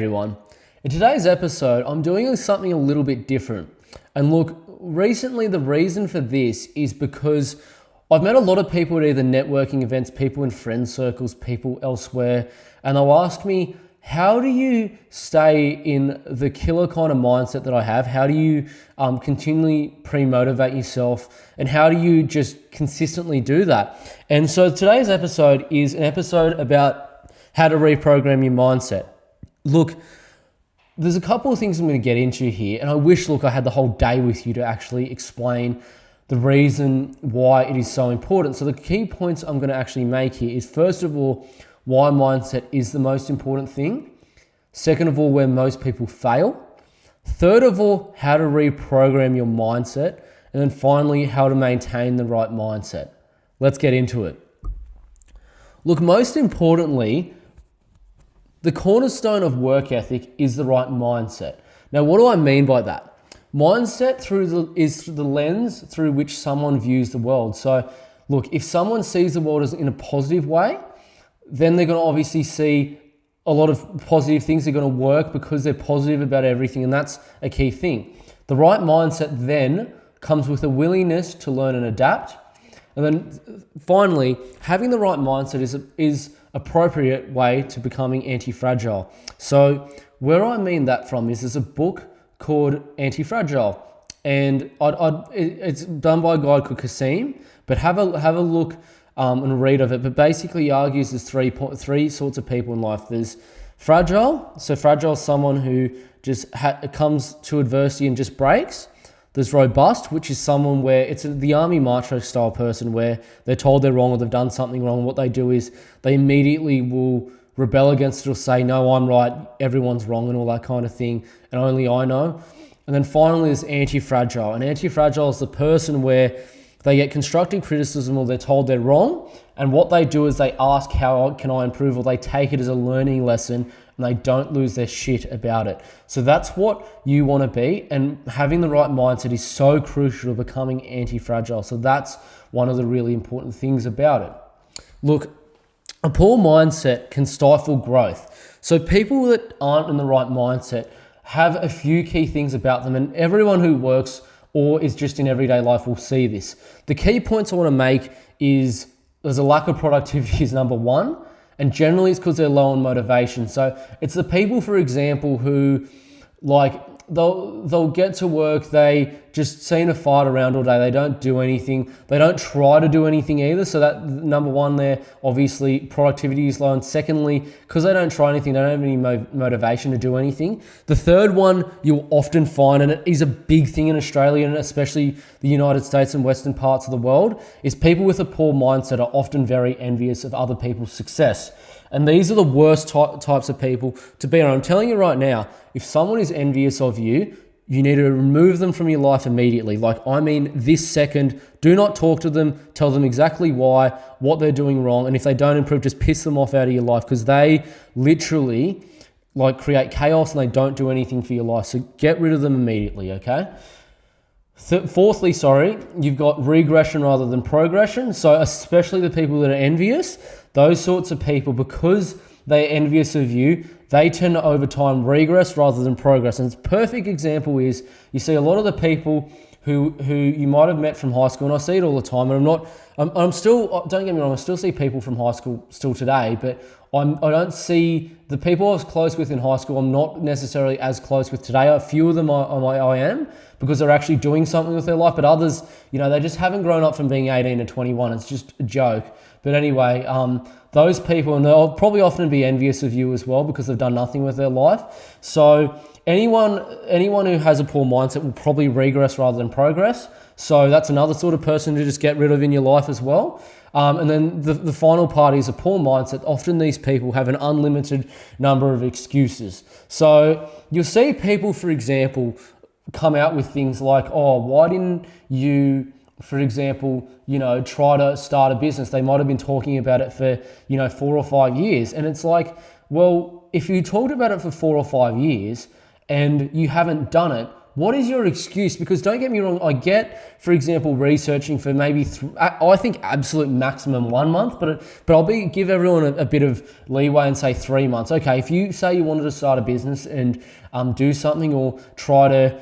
Everyone. In today's episode, I'm doing something a little bit different. And look, recently the reason for this is because I've met a lot of people at either networking events, people in friend circles, people elsewhere, and they'll ask me, how do you stay in the killer kind of mindset that I have? How do you continually pre-motivate yourself? And how do you just consistently do that? And so today's episode is an episode about how to reprogram your mindset. Look, there's a couple of things I'm going to get into here, and I wish, I had the whole day with you to actually explain the reason why it is so important. So the key points I'm going to actually make here is, first of all, why mindset is the most important thing. Second of all, where most people fail. Third of all, how to reprogram your mindset. And then finally, how to maintain the right mindset. Let's get into it. Look, most importantly, the cornerstone of work ethic is the right mindset. Now, what do I mean by that? Mindset is the lens through which someone views the world. So, look, if someone sees the world as in a positive way, then they're going to obviously see a lot of positive things are going to work because they're positive about everything, and that's a key thing. The right mindset then comes with a willingness to learn and adapt. And then finally, having the right mindset is appropriate way to becoming anti-fragile. So where I mean that from is there's a book called Anti-Fragile, and it's done by a guy called Kasim, but have a look and read of it. But basically he argues there's three sorts of people in life. There's fragile. So fragile is someone who just comes to adversity and just breaks. There's robust, which is someone where it's the army macho style person where they're told they're wrong or they've done something wrong. What they do is they immediately will rebel against it or say, no, I'm right, everyone's wrong and all that kind of thing, and only I know. And then finally there's anti-fragile. And anti-fragile is the person where they get constructive criticism or they're told they're wrong, and what they do is they ask, how can I improve? Or they take it as a learning lesson and they don't lose their shit about it. So that's what you want to be, and having the right mindset is so crucial to becoming anti-fragile. So that's one of the really important things about it. Look, a poor mindset can stifle growth. So people that aren't in the right mindset have a few key things about them, and everyone who works or is just in everyday life will see this. The key points I want to make is there's a lack of productivity is number one, and generally it's because they're low on motivation. So it's the people, for example, who they'll get to work, they just seem to fight around all day, they don't do anything, they don't try to do anything either. So that number one there, obviously productivity is low, and secondly, because they don't try anything, they don't have any motivation to do anything. The third one you'll often find, and it is a big thing in Australia and especially the United States and Western parts of the world, is people with a poor mindset are often very envious of other people's success. And these are the worst types of people to be around. I'm telling you right now, if someone is envious of you, you need to remove them from your life immediately. This second. Do not talk to them. Tell them exactly why, what they're doing wrong. And if they don't improve, just piss them off out of your life, because they literally create chaos and they don't do anything for your life. So get rid of them immediately, okay? Fourthly, you've got regression rather than progression. So especially the people that are envious, those sorts of people, because they're envious of you, they tend to over time regress rather than progress. And a perfect example is you see a lot of the people who you might have met from high school, and I see it all the time, and I'm still, don't get me wrong, I still see people from high school still today, but I don't see the people I was close with in high school, I'm not necessarily as close with today. A few of them I am, because they're actually doing something with their life, but others, they just haven't grown up from being 18 to 21. It's just a joke. But anyway, those people, and they'll probably often be envious of you as well because they've done nothing with their life. So anyone who has a poor mindset will probably regress rather than progress. So that's another sort of person to just get rid of in your life as well. And then the final part is a poor mindset. Often these people have an unlimited number of excuses. So you'll see people, for example, come out with things like, oh, why didn't you, for example, try to start a business? They might have been talking about it for, 4 or 5 years. And it's like, well, if you talked about it for 4 or 5 years and you haven't done it, what is your excuse? Because don't get me wrong, I get, for example, researching for maybe, I think absolute maximum 1 month, but I'll give everyone a bit of leeway and say 3 months. Okay, if you say you wanted to start a business and do something, or try to,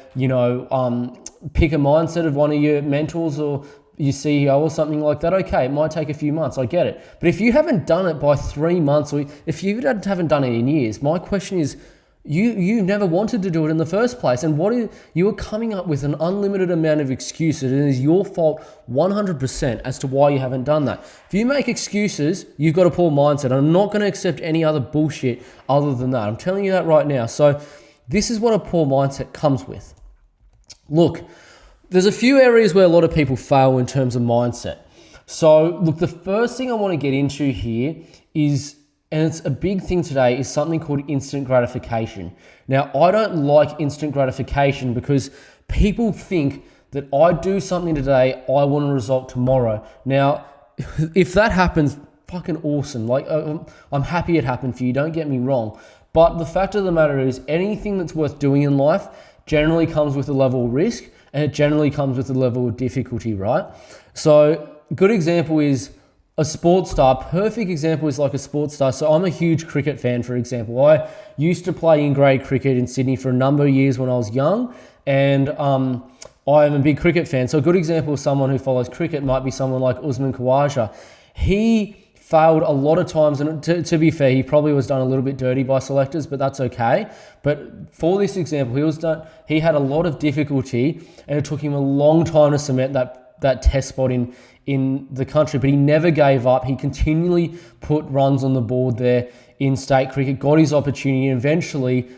pick a mindset of one of your mentors or your CEO or something like that, okay, it might take a few months, I get it. But if you haven't done it by 3 months, or if you haven't done it in years, my question is, you never wanted to do it in the first place. And you are coming up with an unlimited amount of excuses, and it is your fault 100% as to why you haven't done that. If you make excuses, you've got a poor mindset. I'm not going to accept any other bullshit other than that. I'm telling you that right now. So this is what a poor mindset comes with. Look, there's a few areas where a lot of people fail in terms of mindset. So look, the first thing I want to get into here is, and it's a big thing today, is something called instant gratification. Now, I don't like instant gratification because people think that I do something today, I want a result tomorrow. Now, if that happens, fucking awesome. Like, I'm happy it happened for you, don't get me wrong. But the fact of the matter is, anything that's worth doing in life generally comes with a level of risk, and it generally comes with a level of difficulty, right? So, good example is a sports star. Perfect example is like a sports star. So I'm a huge cricket fan, for example. I used to play in grade cricket in Sydney for a number of years when I was young, and I'm a big cricket fan. So a good example of someone who follows cricket might be someone like Usman Khawaja. He failed a lot of times, and to be fair, he probably was done a little bit dirty by selectors, but that's okay. But for this example, he had a lot of difficulty, and it took him a long time to cement that test spot in the country, but he never gave up. He continually put runs on the board there in state cricket, got his opportunity, and eventually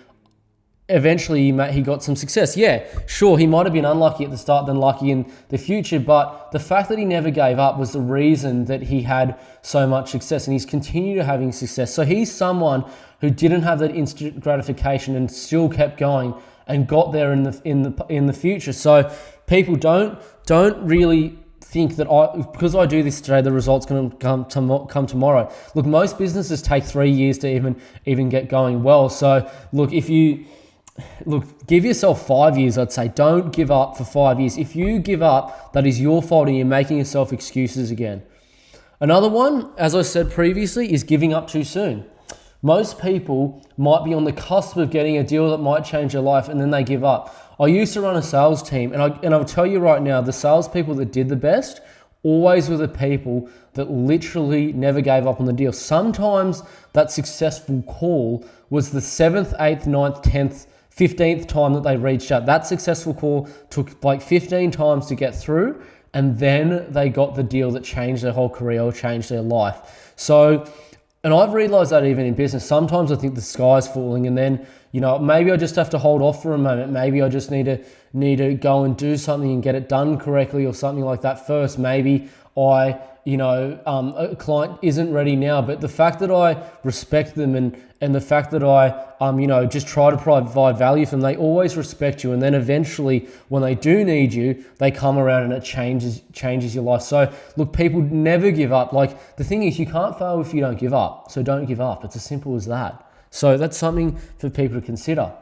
he got some success. Yeah, sure, he might have been unlucky at the start than lucky in the future, but the fact that he never gave up was the reason that he had so much success, and he's continued having success. So he's someone who didn't have that instant gratification and still kept going and got there in the future. So people don't really think that because I do this today, the result's going to come tomorrow. Look, most businesses take 3 years to even get going well. So look, give yourself 5 years, I'd say. Don't give up for 5 years. If you give up, that is your fault, and you're making yourself excuses again. Another one, as I said previously, is giving up too soon. Most people might be on the cusp of getting a deal that might change their life, and then they give up. I used to run a sales team, and I'll tell you right now, the salespeople that did the best always were the people that literally never gave up on the deal. Sometimes that successful call was the 7th, 8th, 9th, 10th, 15th time that they reached out. That successful call took like 15 times to get through, and then they got the deal that changed their whole career or changed their life. So, and I've realized that even in business, sometimes I think the sky's falling, and then, maybe I just have to hold off for a moment. Maybe I just need to go and do something and get it done correctly or something like that first. Maybe a client isn't ready now, but the fact that I respect them and the fact that I, just try to provide value for them, they always respect you. And then eventually when they do need you, they come around and it changes your life. So look, people never give up. Like, the thing is, you can't fail if you don't give up. So don't give up. It's as simple as that. So that's something for people to consider.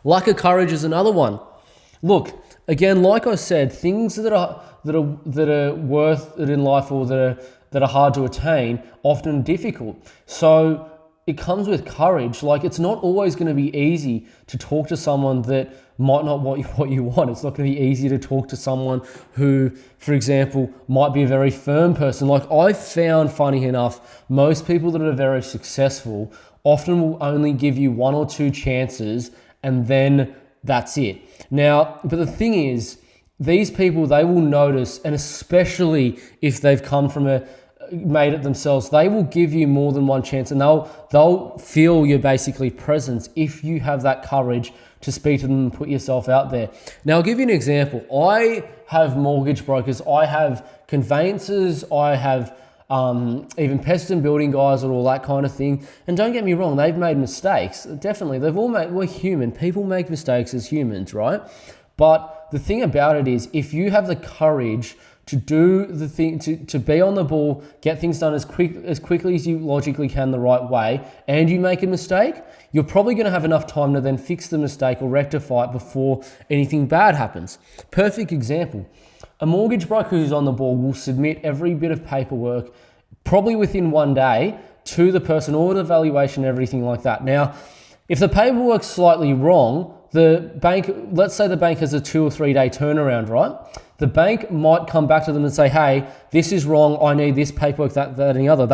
Lack of courage is another one. Look, again, like I said, things that are worth it in life, or that are hard to attain, often difficult. So it comes with courage. Like, it's not always going to be easy to talk to someone that might not want what you want. It's not going to be easy to talk to someone who, for example, might be a very firm person. Like, I found, funny enough, most people that are very successful often will only give you 1 or 2 chances, and then that's it. Now, but the thing is, these people, they will notice, and especially if they've come from made it themselves, they will give you more than 1 chance, and they'll feel your basically presence if you have that courage to speak to them and put yourself out there. Now, I'll give you an example. I have mortgage brokers, I have conveyancers, I have even pest and building guys and all that kind of thing. And don't get me wrong, they've made mistakes. Definitely, we're human. People make mistakes as humans, right? But the thing about it is, if you have the courage to do the thing, to be on the ball, get things done as quickly as you logically can the right way, and you make a mistake, you're probably going to have enough time to then fix the mistake or rectify it before anything bad happens. Perfect example. A mortgage broker who's on the ball will submit every bit of paperwork probably within 1 day to the person, or the valuation, everything like that. Now, if the paperwork's slightly wrong, the bank, let's say the bank has a 2 or 3 day turnaround, right? The bank might come back to them and say, hey, this is wrong, I need this paperwork, that and the other.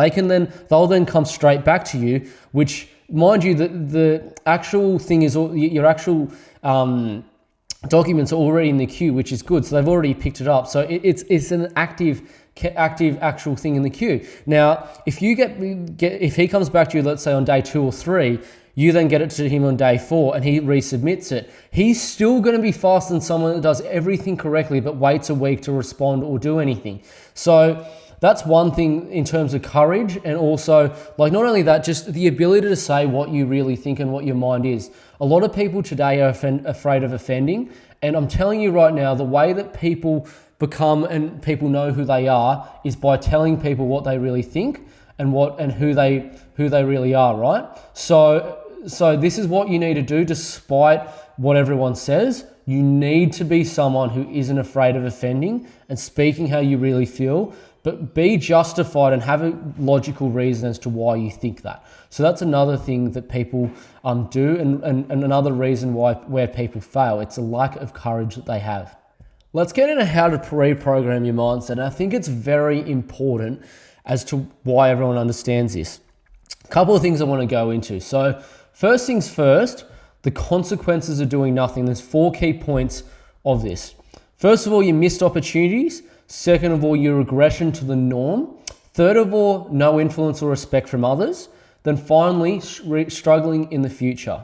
They'll then come straight back to you, which, mind you, the actual thing is, your actual documents are already in the queue, which is good. So they've already picked it up. So it's an active actual thing in the queue. Now, if he comes back to you, let's say on day 2 or 3, you then get it to him on day 4 and he resubmits it, he's still going to be faster than someone that does everything correctly but waits a week to respond or do anything. So that's one thing in terms of courage, and also, like, not only that, just the ability to say what you really think and what your mind is. A lot of people today are afraid of offending, and I'm telling you right now, the way that people become and people know who they are is by telling people what they really think and who they really are, right? So this is what you need to do despite what everyone says. You need to be someone who isn't afraid of offending and speaking how you really feel, but be justified and have a logical reason as to why you think that. So that's another thing that people do, and another reason where people fail. It's a lack of courage that they have. Let's get into how to reprogram your mindset. And I think it's very important as to why everyone understands this. A couple of things I want to go into. So first things first, the consequences of doing nothing. There's 4 key points of this. First of all, your missed opportunities. Second of all, your regression to the norm. Third of all, no influence or respect from others. Then finally, struggling in the future.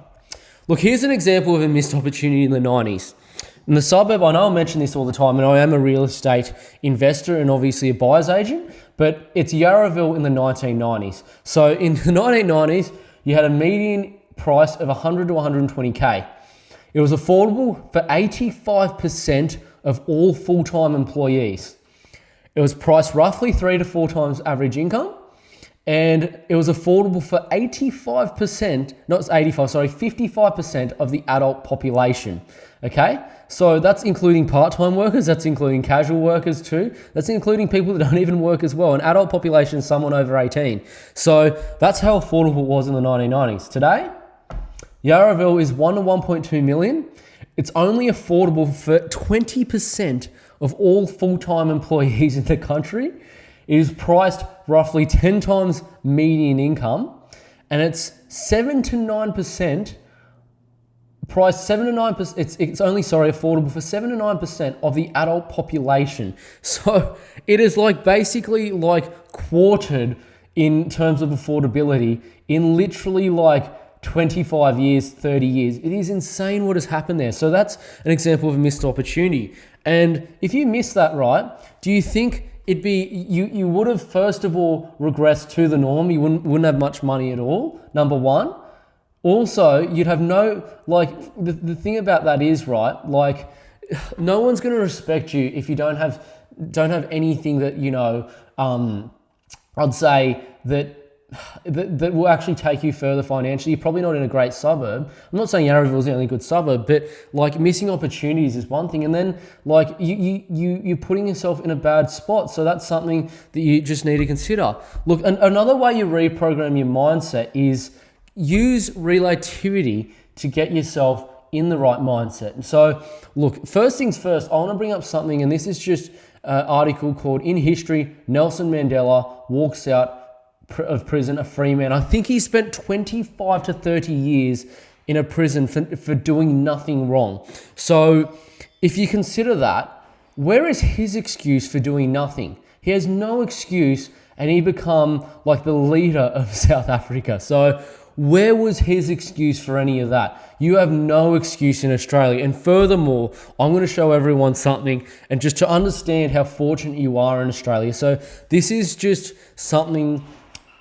Look, here's an example of a missed opportunity in the 90s. In the suburb, I know I mention this all the time, and I am a real estate investor and obviously a buyer's agent, but it's Yarraville in the 1990s. So in the 1990s, you had a median price of 100 to 120K. It was affordable for 85% of all full-time employees. It was priced roughly 3 to 4 times average income, and it was affordable for 55% of the adult population. Okay, so that's including part-time workers, that's including casual workers too, that's including people that don't even work as well. An adult population is someone over 18. So that's how affordable it was in the 1990s. Today, Yarraville is 1 to 1.2 million. It's only affordable for 20% of all full-time employees in the country. It is priced roughly 10 times median income, and it's 7 to 9%. Priced 7 to 9%. It's only affordable for 7 to 9% of the adult population. So it is basically quartered in terms of affordability in literally 25 years, 30 years. It is insane what has happened there. So that's an example of a missed opportunity. And if you miss that, right, do you think it'd be, you would have first of all regressed to the norm? You wouldn't have much money at all, number one. Also, you'd have no, the thing about that is, right, no one's going to respect you if you don't have anything that, I'd say that will actually take you further financially. You're probably not in a great suburb. I'm not saying Yarraville is the only good suburb, but missing opportunities is one thing, and then you're putting yourself in a bad spot. So that's something that you just need to consider. Look, another way you reprogram your mindset is use relativity to get yourself in the right mindset. And so, look, first things first, I want to bring up something, and this is just an article called "In History, Nelson Mandela Walks Out of Prison a Free Man." I think he spent 25 to 30 years in a prison for doing nothing wrong. So if you consider that, where is his excuse for doing nothing? He has no excuse, and he become the leader of South Africa. So where was his excuse for any of that? You have no excuse in Australia. And furthermore, I'm going to show everyone something, and just to understand how fortunate you are in Australia. So this is just something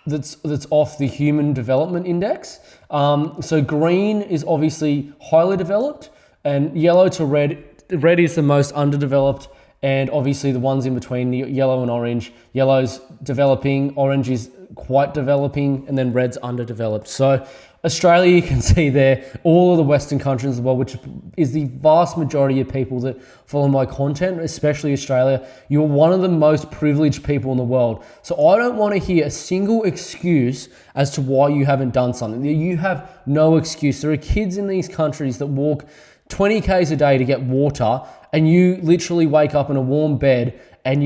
that's off the Human Development Index. So green is obviously highly developed, and yellow to red is the most underdeveloped, and obviously the ones in between, the yellow and orange. Yellow's developing, orange is quite developing, and then red's underdeveloped. So Australia, you can see there, all of the Western countries as well, which is the vast majority of people that follow my content, especially Australia. You're one of the most privileged people in the world. So I don't want to hear a single excuse as to why you haven't done something. You have no excuse. There are kids in these countries that walk 20 Ks a day to get water, and you literally wake up in a warm bed and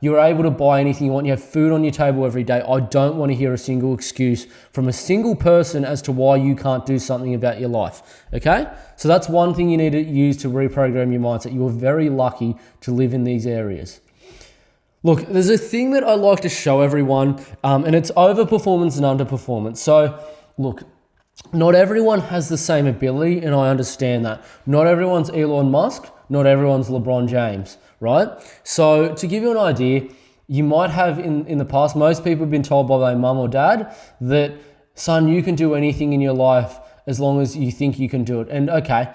you're able to buy anything you want. You have food on your table every day. I don't want to hear a single excuse from a single person as to why you can't do something about your life. Okay? So that's one thing you need to use to reprogram your mindset. You're very lucky to live in these areas. Look, there's a thing that I like to show everyone, and it's overperformance and underperformance. So look, not everyone has the same ability, and I understand that. Not everyone's Elon Musk, not everyone's LeBron James, right? So to give you an idea, you might have in the past, most people have been told by their mum or dad that, son, you can do anything in your life as long as you think you can do it. And okay,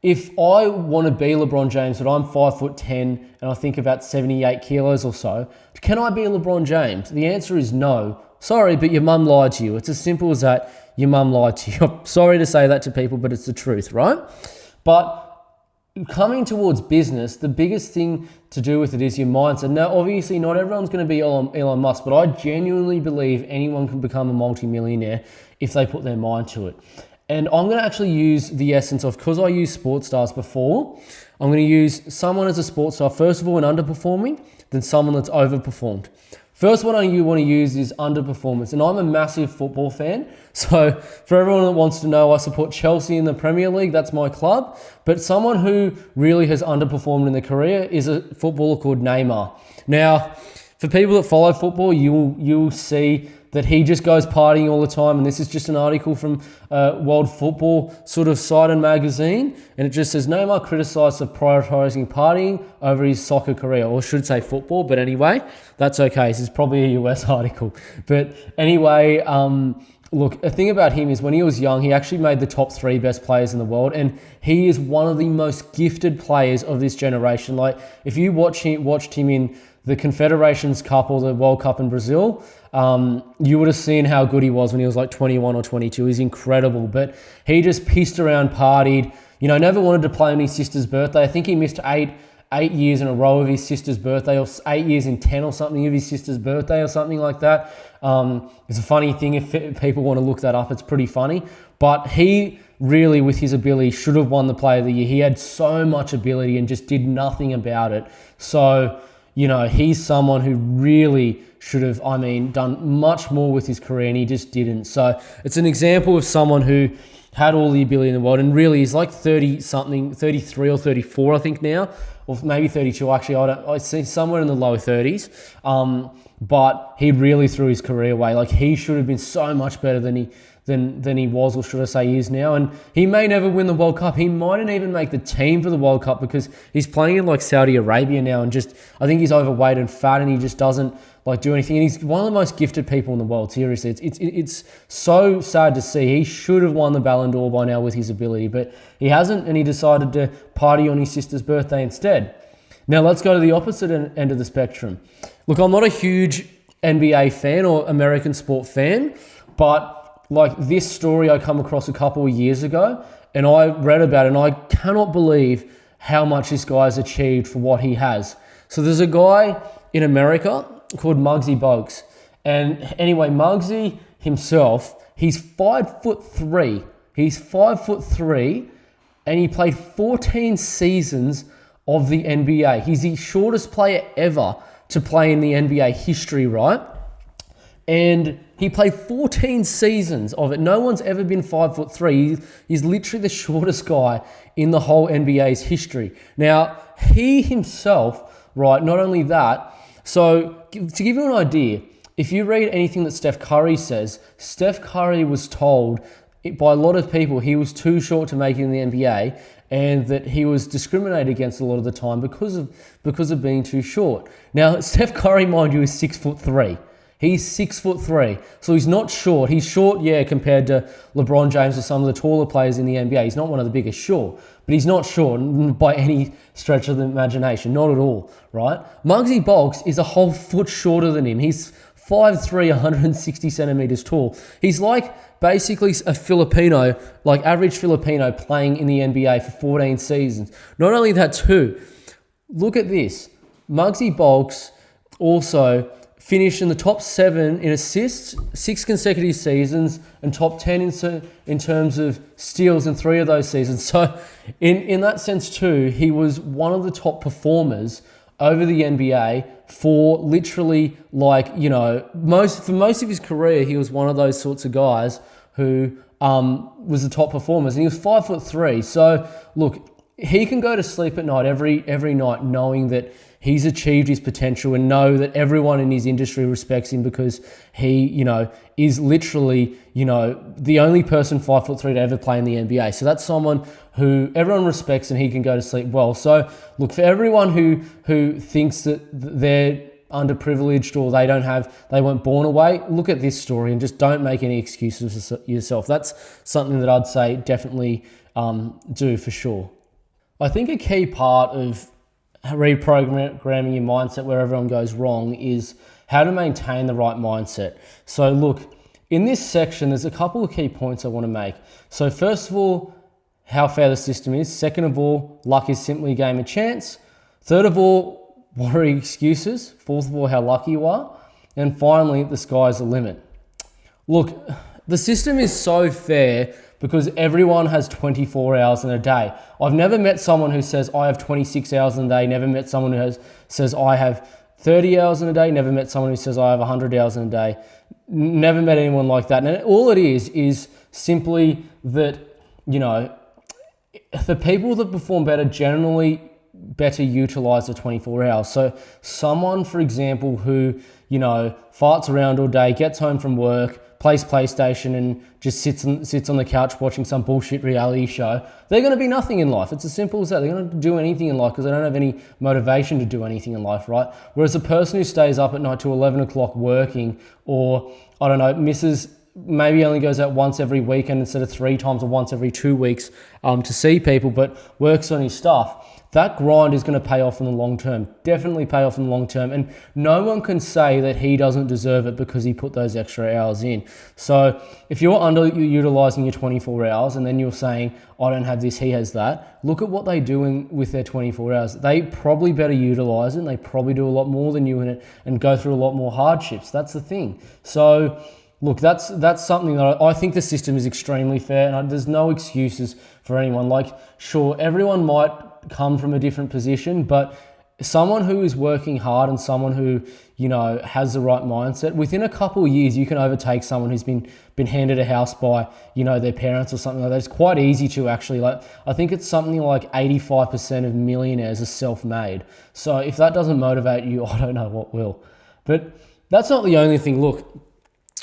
if I want to be LeBron James, but I'm 5'10" and I think about 78 kilos or so, can I be LeBron James? The answer is no. Sorry, but your mum lied to you. It's as simple as that. Your mum lied to you. I'm sorry to say that to people, but it's the truth, right? But coming towards business, the biggest thing to do with it is your mindset. Now, obviously, not everyone's going to be Elon Musk, but I genuinely believe anyone can become a multimillionaire if they put their mind to it. And I'm going to actually use the essence of, because I used sports stars before, I'm going to use someone as a sports star, first of all, an underperforming, then someone that's overperformed. First one you want to use is underperformance. And I'm a massive football fan. So for everyone that wants to know, I support Chelsea in the Premier League. That's my club. But someone who really has underperformed in their career is a footballer called Neymar. Now, for people that follow football, you'll see that he just goes partying all the time. And this is just an article from World Football sort of site and magazine. And it just says, Neymar criticised for prioritising partying over his soccer career. Or I should say football, but anyway, that's okay. This is probably a US article. But anyway, look, the thing about him is when he was young, he actually made the top 3 best players in the world. And he is one of the most gifted players of this generation. Like, if you watched him in the Confederations Cup or the World Cup in Brazil, you would have seen how good he was when he was like 21 or 22. He's incredible, but he just pissed around, partied, never wanted to play on his sister's birthday. I think he missed eight years in a row of his sister's birthday, or 8 years in 10 or something of his sister's birthday or something like that. It's a funny thing. If people want to look that up, it's pretty funny. But he really, with his ability, should have won the Player of the Year. He had so much ability and just did nothing about it. So, he's someone who really should have, done much more with his career, and he just didn't. So it's an example of someone who had all the ability in the world, and really is like 30-something, 33 or 34, I think now, or maybe 32. Actually, I see somewhere in the low 30s. But he really threw his career away. Like, he should have been so much better than he was, or should I say is now. And he may never win the World Cup. He mightn't even make the team for the World Cup because he's playing in like Saudi Arabia now, and I think he's overweight and fat, and he just doesn't like do anything. And he's one of the most gifted people in the world. Seriously, it's so sad to see. He should have won the Ballon d'Or by now with his ability, but he hasn't, and he decided to party on his sister's birthday instead. Now let's go to the opposite end of the spectrum. Look, I'm not a huge NBA fan or American sport fan, but like this story I come across a couple of years ago, and I read about it, and I cannot believe how much this guy's achieved for what he has. So there's a guy in America called Muggsy Bogues. And anyway, Muggsy himself, he's 5'3". He's 5'3", and he played 14 seasons of the NBA. He's the shortest player ever to play in the NBA history, right? And he played 14 seasons of it. No one's ever been 5'3". He's literally the shortest guy in the whole NBA's history. Now, he himself, right, not only that, so to give you an idea, if you read anything that Steph Curry says, Steph Curry was told by a lot of people he was too short to make it in the NBA, and that he was discriminated against a lot of the time because of being too short. Now, Steph Curry, mind you, is 6'3". He's 6'3", so he's not short. He's short, yeah, compared to LeBron James or some of the taller players in the NBA. He's not one of the biggest, sure, but he's not short by any stretch of the imagination, not at all, right? Muggsy Bogues is a whole foot shorter than him. He's 5'3", 160 centimeters tall. He's like basically a Filipino, like average Filipino playing in the NBA for 14 seasons. Not only that too, look at this. Muggsy Bogues also finished in the top 7 in assists, 6 consecutive seasons, and top 10 in terms of steals in 3 of those seasons. So in that sense too, he was one of the top performers over the NBA for literally for most of his career, he was one of those sorts of guys who was the top performers, and he was 5'3". So look, he can go to sleep at night every night knowing that he's achieved his potential and know that everyone in his industry respects him because he, is literally, the only person 5'3" to ever play in the NBA. So that's someone who everyone respects and he can go to sleep well. So look, for everyone who thinks that they're underprivileged or they weren't born away, look at this story and just don't make any excuses for yourself. That's something that I'd say definitely do for sure. I think a key part of reprogramming your mindset where everyone goes wrong is how to maintain the right mindset. So look, in this section, there's a couple of key points I want to make. So first of all, how fair the system is. Second of all, luck is simply a game of chance. Third of all, what are excuses? Fourth of all, how lucky you are. And finally, the sky's the limit. Look, the system is so fair because everyone has 24 hours in a day. I've never met someone who says I have 26 hours in a day, never met someone who says I have 30 hours in a day, never met someone who says I have 100 hours in a day, never met anyone like that. And all it is simply that, the people that perform better generally better utilize the 24 hours. So someone, for example, who, farts around all day, gets home from work, plays PlayStation and just sits on the couch watching some bullshit reality show, they're going to be nothing in life. It's as simple as that. They're going to do anything in life because they don't have any motivation to do anything in life, right? Whereas a person who stays up at night till 11 o'clock working, or, maybe only goes out once every weekend instead of 3 times or once every 2 weeks to see people, but works on his stuff, that grind is going to pay off in the long term, definitely pay off in the long term. And no one can say that he doesn't deserve it because he put those extra hours in. So if you're underutilizing your 24 hours and then you're saying, I don't have this, he has that, look at what they do with their 24 hours. They probably better utilize it and they probably do a lot more than you in it and go through a lot more hardships. That's the thing. So look, that's something that I think the system is extremely fair, and there's no excuses for anyone. Like, sure, everyone might come from a different position, but someone who is working hard and someone who, has the right mindset, within a couple of years, you can overtake someone who's been handed a house by, their parents or something like that. It's quite easy to actually, I think it's something like 85% of millionaires are self-made. So if that doesn't motivate you, I don't know what will. But that's not the only thing. Look,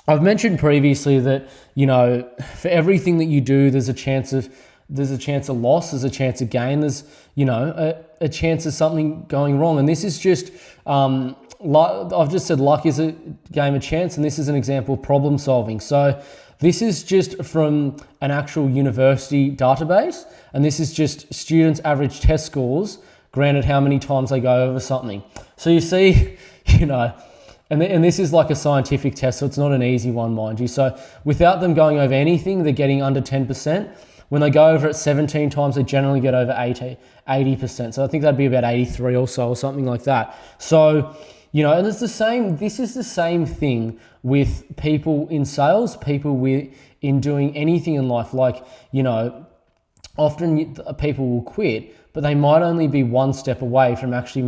I've mentioned previously that, for everything that you do, there's a chance of loss, there's a chance of gain, there's, a chance of something going wrong. And this is just, I've just said luck is a game of chance, and this is an example of problem solving. So this is just from an actual university database, and this is just students' average test scores, granted how many times they go over something. So you see, and this is like a scientific test, so it's not an easy one, mind you. So without them going over anything, they're getting under 10%. When they go over it 17 times, they generally get over 80%. So I think that'd be about 83 or so, or something like that. So, and it's this is the same thing with people in sales, people in doing anything in life. Like, often people will quit, but they might only be one step away from actually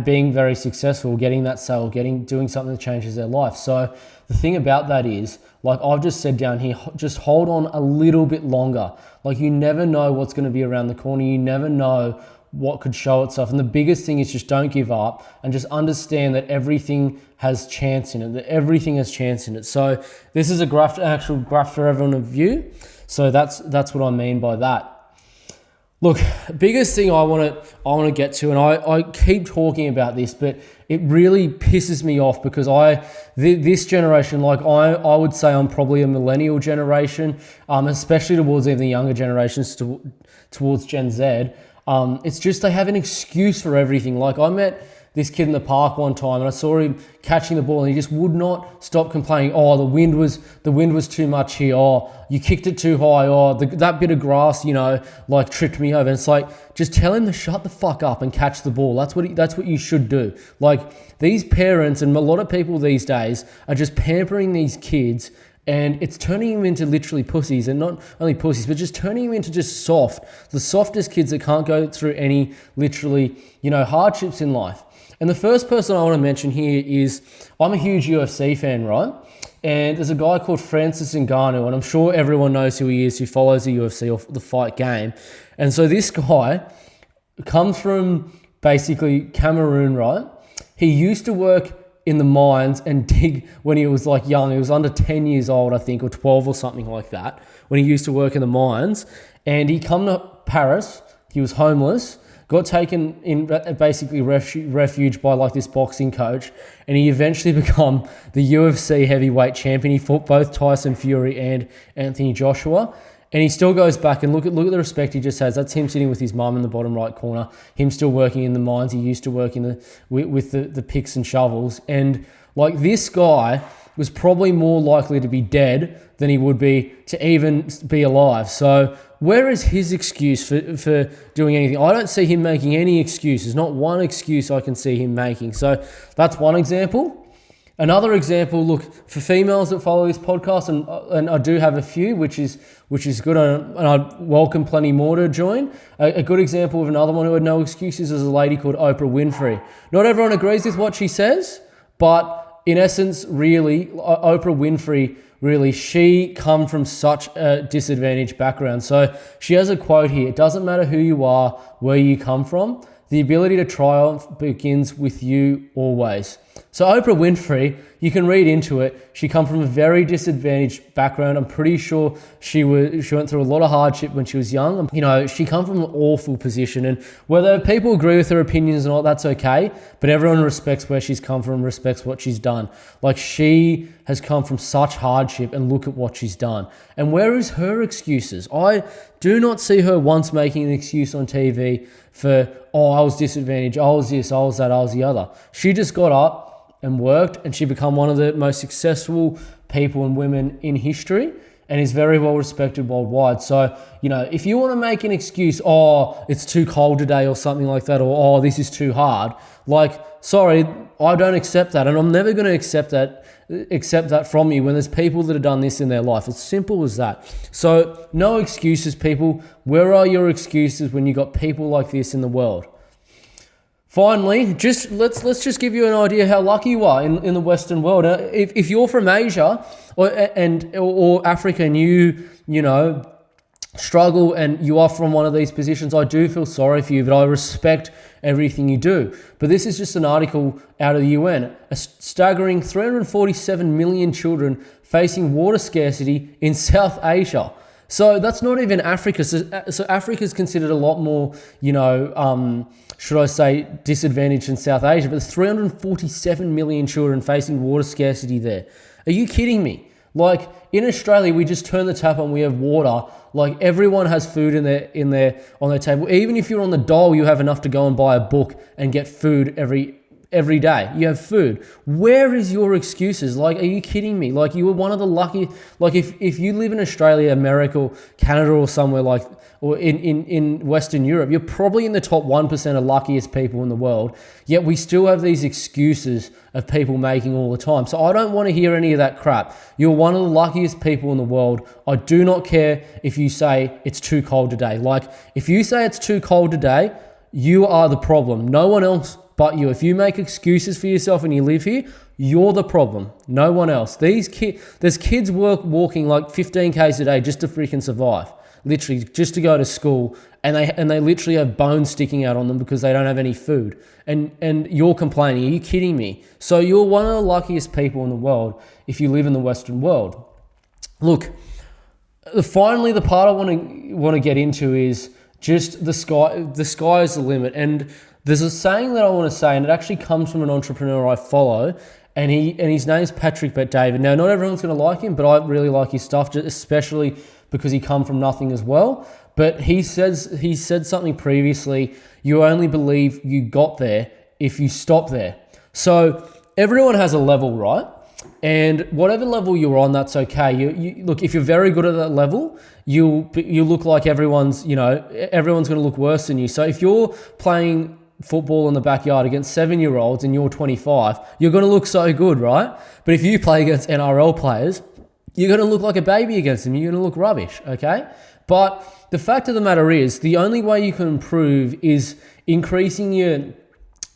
being very successful, getting that sale, doing something that changes their life. So the thing about that is, like I've just said down here, just hold on a little bit longer. Like, you never know what's going to be around the corner. You never know what could show itself. And the biggest thing is just don't give up and just understand that everything has chance in it. So this is an actual graph for everyone to view. So that's what I mean by that. Look, biggest thing I want to get to, and I keep talking about this, but it really pisses me off because this generation, like I would say I'm probably a millennial generation, especially towards even the younger generations towards Gen Z. It's just they have an excuse for everything. Like I met this kid in the park one time and I saw him catching the ball and he just would not stop complaining. Oh, the wind was too much here. Oh, you kicked it too high. Oh, that bit of grass, like tripped me over. And it's like, just tell him to shut the fuck up and catch the ball. That's what you should do. Like these parents and a lot of people these days are just pampering these kids, and it's turning them into literally pussies, and not only pussies, but just turning them into just the softest kids that can't go through any literally, hardships in life. And the first person I want to mention here is, I'm a huge UFC fan, right? And there's a guy called Francis Ngannou, and I'm sure everyone knows who he is, who follows the UFC or the fight game. And so this guy comes from basically Cameroon, right? He used to work in the mines and dig when he was like young. He was under 10 years old, I think, or 12 or something like that, when he used to work in the mines. And he come to Paris, he was homeless, got taken in basically refuge by like this boxing coach, and he eventually become the UFC heavyweight champion. He fought both Tyson Fury and Anthony Joshua, and he still goes back and look at the respect he just has. That's him sitting with his mum in the bottom right corner, him still working in the mines. He used to work with the picks and shovels, and like this guy was probably more likely to be dead than he would be to even be alive. So where is his excuse for doing anything? I don't see him making any excuses. Not one excuse I can see him making. So that's one example. Another example, look, for females that follow this podcast, and I do have a few, which is good, and I welcome plenty more to join. A good example of another one who had no excuses is a lady called Oprah Winfrey. Not everyone agrees with what she says, but in essence, really, Oprah Winfrey, really, she come from such a disadvantaged background. So she has a quote here: "It doesn't matter who you are, where you come from. The ability to triumph begins with you always." So Oprah Winfrey, you can read into it. She come from a very disadvantaged background. I'm pretty sure she went through a lot of hardship when she was young. She come from an awful position, and whether people agree with her opinions or not, that's okay. But everyone respects where she's come from, respects what she's done. Like, she has come from such hardship, and look at what she's done. And where is her excuses? I do not see her once making an excuse on TV for, oh, I was disadvantaged, I was this, I was that, I was the other. She just got up and worked, and she become one of the most successful people and women in history, and is very well respected worldwide. So, if you want to make an excuse, oh, it's too cold today or something like that, or oh, this is too hard, like, sorry, I don't accept that, and I'm never going to accept that from you when there's people that have done this in their life. It's simple as that. So no excuses, people. Where are your excuses when you got people like this in the world? Finally, let's just give you an idea how lucky you are in the Western world. If you're from Asia or Africa and you struggle and you are from one of these positions, I do feel sorry for you, but I respect everything you do. But this is just an article out of the UN. A staggering 347 million children facing water scarcity in South Asia. So that's not even Africa. So Africa is considered a lot more, should I say, disadvantaged in South Asia. But there's 347 million children facing water scarcity there. Are you kidding me? Like, in Australia, we just turn the tap on, we have water. Like, everyone has food on their table. Even if you're on the dole, you have enough to go and buy a book and get food every day. You have food. Where is your excuses? Like, are you kidding me? Like, you were one of the lucky, like, if you live in Australia, America, Canada, or somewhere like, or in Western Europe, you're probably in the top 1% of luckiest people in the world. Yet we still have these excuses of people making all the time. So I don't want to hear any of that crap. You're one of the luckiest people in the world. I do not care if you say it's too cold today. Like, if you say it's too cold today, you are the problem. No one else but you. If you make excuses for yourself and you live here, you're the problem. No one else. There's kids walking like 15 Ks a day just to freaking survive. Literally, just to go to school, and they literally have bones sticking out on them because they don't have any food. And you're complaining. Are you kidding me? So you're one of the luckiest people in the world if you live in the Western world. Look, finally, the part I want to get into is just the sky. The sky is the limit, and There's a saying that I want to say, and it actually comes from an entrepreneur I follow, and his name's Patrick Bet-David. Now, not everyone's going to like him, but I really like his stuff, especially because he come from nothing as well. But he said something previously: you only believe you got there if you stop there. So everyone has a level, right? And whatever level you're on, that's okay. You look, if you're very good at that level, you look like everyone's going to look worse than you. So if you're playing football in the backyard against 7-year-olds and you're 25, you're going to look so good, right? But if you play against NRL players, you're going to look like a baby against them. You're going to look rubbish, okay? But the fact of the matter is, the only way you can improve is increasing your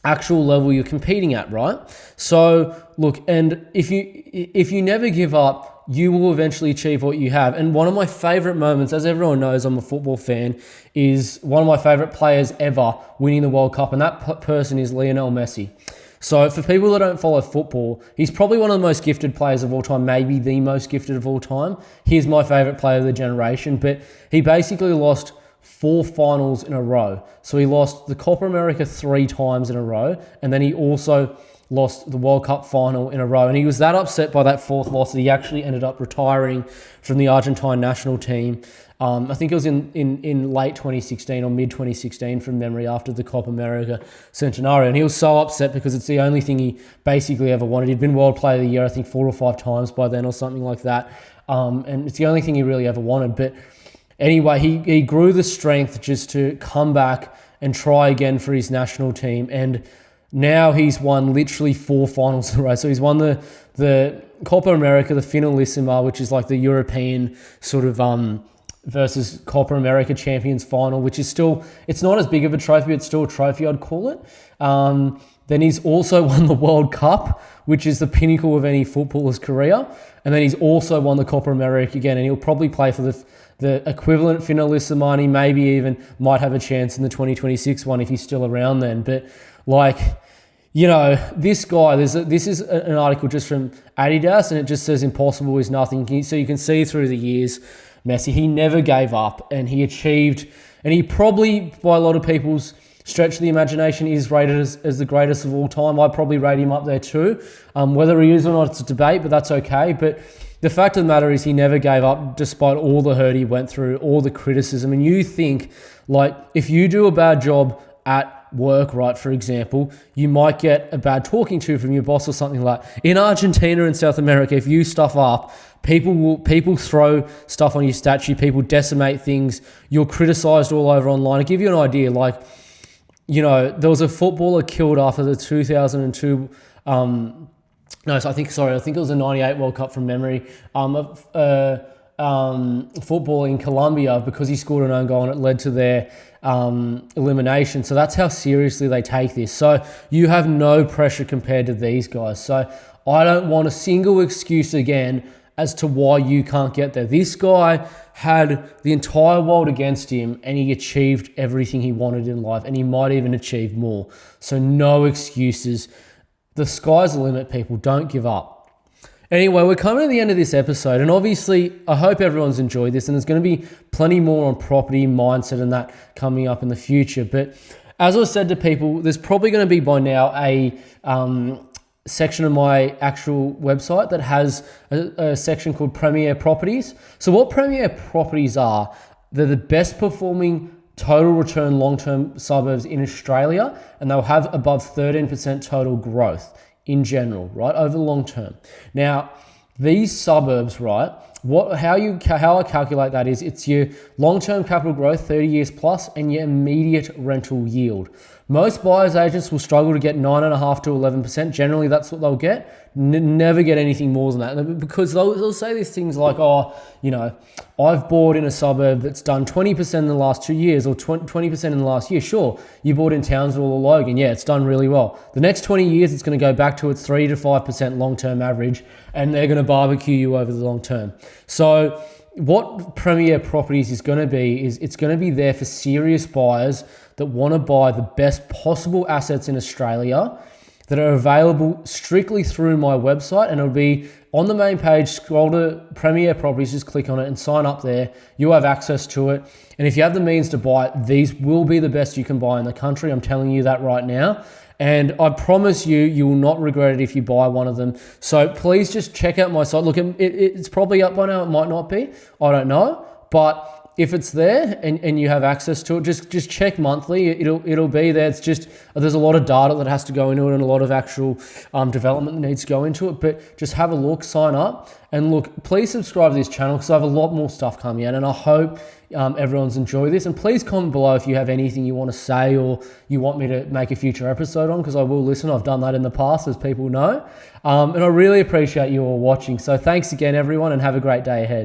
actual level you're competing at, right? So look, and if you never give up, you will eventually achieve what you have. And one of my favorite moments, as everyone knows, I'm a football fan, is one of my favorite players ever winning the World Cup, and that person is Lionel Messi. So for people that don't follow football, he's probably one of the most gifted players of all time, maybe the most gifted of all time. He's my favorite player of the generation, but he basically lost 4 finals in a row. So he lost the Copa America 3 times in a row, and then he also lost the World Cup final in a row. And he was that upset by that 4th loss that he actually ended up retiring from the Argentine national team. I think it was in late 2016 or mid 2016 from memory, after the Copa America Centenario. And he was so upset because it's the only thing he basically ever wanted. He'd been World Player of the Year, I think 4 or 5 times by then or something like that. And it's the only thing he really ever wanted. But anyway, he grew the strength just to come back and try again for his national team. And now he's won literally 4 finals in a row. So he's won the Copa America, the Finalissima, which is like the European sort of versus Copa America Champions final, which is still, it's not as big of a trophy, but it's still a trophy, I'd call it. Then he's also won the World Cup, which is the pinnacle of any footballer's career. And then he's also won the Copa America again, and he'll probably play for the equivalent Finalissima, and he maybe even might have a chance in the 2026 one if he's still around then. But like, this guy, this is an article just from Adidas, and it just says impossible is nothing. So you can see through the years, Messi, he never gave up, and he achieved, and he probably, by a lot of people's stretch of the imagination, is rated as the greatest of all time. I'd probably rate him up there too. Whether he is or not, it's a debate, but that's okay. But the fact of the matter is, he never gave up despite all the hurt he went through, all the criticism. And you think, like, if you do a bad job at work, right, for example, you might get a bad talking to from your boss or something like that. In Argentina and South America, if you stuff up, people throw stuff on your statue, people decimate things, you're criticized all over online. To give you an idea, like, there was a footballer killed after the 2002 I think it was a 98 World Cup from memory. Football in Colombia, because he scored an own goal and it led to their elimination. So that's how seriously they take this. So you have no pressure compared to these guys. So I don't want a single excuse again as to why you can't get there. This guy had the entire world against him, and he achieved everything he wanted in life, and he might even achieve more. So no excuses. The sky's the limit, people. Don't give up. Anyway, we're coming to the end of this episode, and obviously I hope everyone's enjoyed this, and there's going to be plenty more on property, mindset, and that coming up in the future. But as I said to people, there's probably going to be by now a section of my actual website that has a section called Premier Properties. So what Premier Properties are, they're the best performing total return long-term suburbs in Australia, and they'll have above 13% total growth in general, right, over the long term. Now, these suburbs, right, how I calculate that is it's your long-term capital growth, 30 years plus, and your immediate rental yield. Most buyers agents will struggle to get 9.5 to 11%. Generally, that's what they'll get. Never get anything more than that, because they'll say these things like, I've bought in a suburb that's done 20% in the last 2 years, or 20% in the last year. Sure, you bought in Townsville or Logan. Yeah, it's done really well. The next 20 years, it's going to go back to its 3 to 5% long-term average, and they're going to barbecue you over the long term. So what Premier Properties is going to be is it's going to be there for serious buyers that want to buy the best possible assets in Australia that are available strictly through my website, and it'll be on the main page. Scroll to Premier Properties, just click on it and sign up there. You'll have access to it. And if you have the means to buy it, these will be the best you can buy in the country. I'm telling you that right now. And I promise you, you will not regret it if you buy one of them. So please just check out my site. Look, it's probably up by now. It might not be. I don't know. But if it's there and you have access to it, just check monthly. It'll be there. It's just, there's a lot of data that has to go into it and a lot of actual development that needs to go into it. But just have a look, sign up, and look, please subscribe to this channel because I have a lot more stuff coming out, and I hope everyone's enjoyed this. And please comment below if you have anything you want to say or you want me to make a future episode on, because I will listen. I've done that in the past, as people know. And I really appreciate you all watching. So thanks again, everyone, and have a great day ahead.